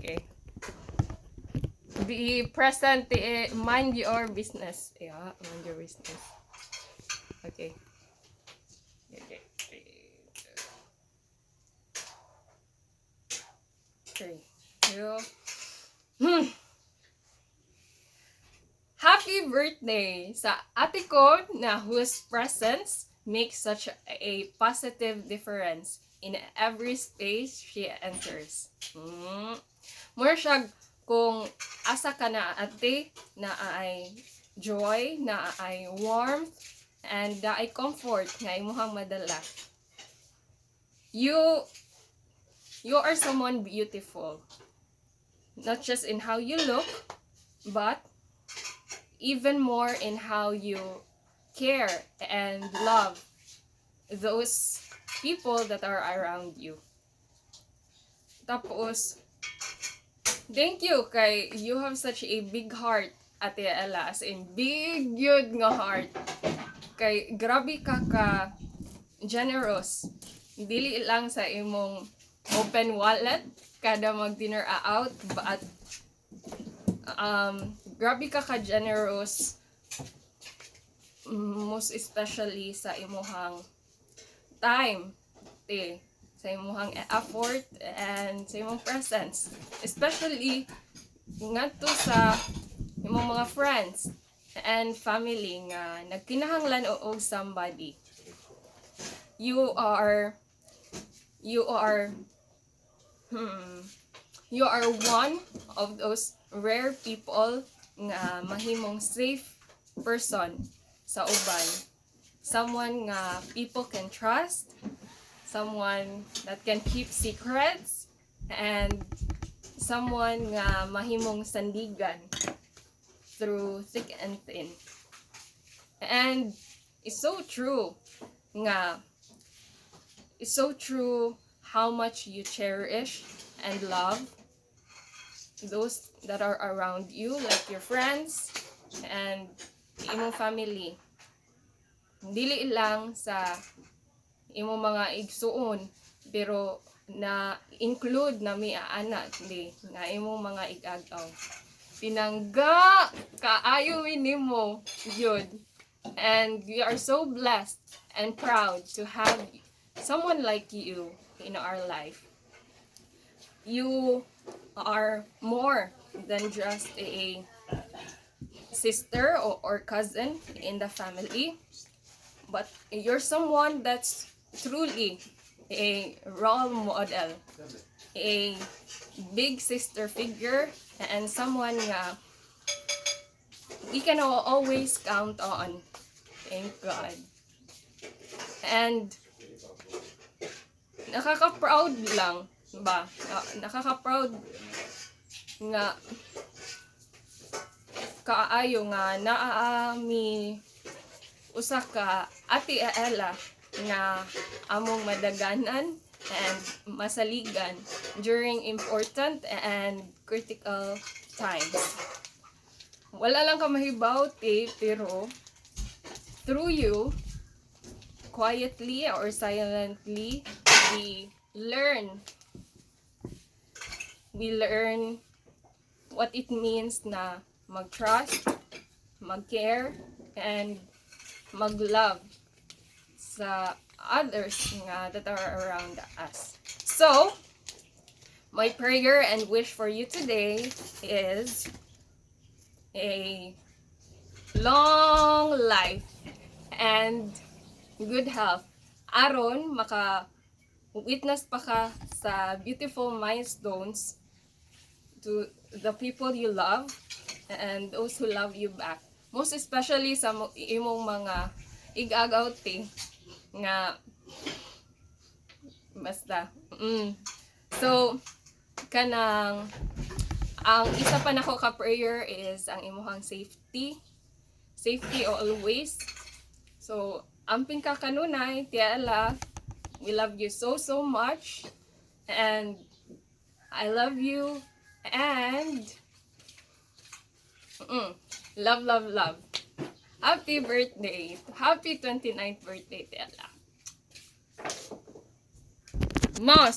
Okay. Be present. Mind your business. Yeah, mind your business. Okay. Okay. 3, 2. Happy birthday sa ate ko na whose presence makes such a positive difference in every space she enters. More siya kung asa ka na ate na ay joy, na ay warmth, and na ay comfort nga imuhang madala. You are someone beautiful. Not just in how you look, but even more in how you care and love those people that are around you. Tapos, thank you kay you have such a big heart, Ate Ella, as in big yun nga heart. Kay grabe ka generous. Dili lang sa imong open wallet kada mag-dinner out, but grabe ka generous, most especially sa imuhang time, sa imuhang effort and sa imong presence, especially ngadto sa imong mga friends and family nga nagkinahanglan og somebody. You are one of those rare people nga mahimong safe person sa uban. Someone nga people can trust, someone that can keep secrets, and someone nga mahimong sandigan through thick and thin. And it's so true how much you cherish and love those that are around you, like your friends and imong family. Dili lang sa imong mga igsuon, pero na include na mi anak nga imong mga igagaw. Pinangga kaayo nimo yun. And we are so blessed and proud to have someone like you in our life. You are more than just a sister or cousin in the family, but you're someone that's truly a role model, a big sister figure, and someone nga we can always count on. Thank God. And nakaka-proud lang ba? Nakaka-proud nga kaayo nga naami usa ka Ate Ella nga among madaganan and masaligan during important and critical times. Wala lang ka mahibaw, pero through you, quietly or silently, we learn what it means na mag-trust, mag-care, and mag-love sa others nga that are around us. So, my prayer and wish for you today is a long life and good health. Aron maka-witness pa ka sa beautiful milestones to the people you love and those who love you back. Most especially sa imong mga igagawti nga basta. So, kanang ang isa pa nako ka prayer is ang imong safety always. So, amping ka kanunay, Tia Ella, we love you so much, and I love you, and love. Happy birthday. Happy 29th birthday, Tia Ella. Ma,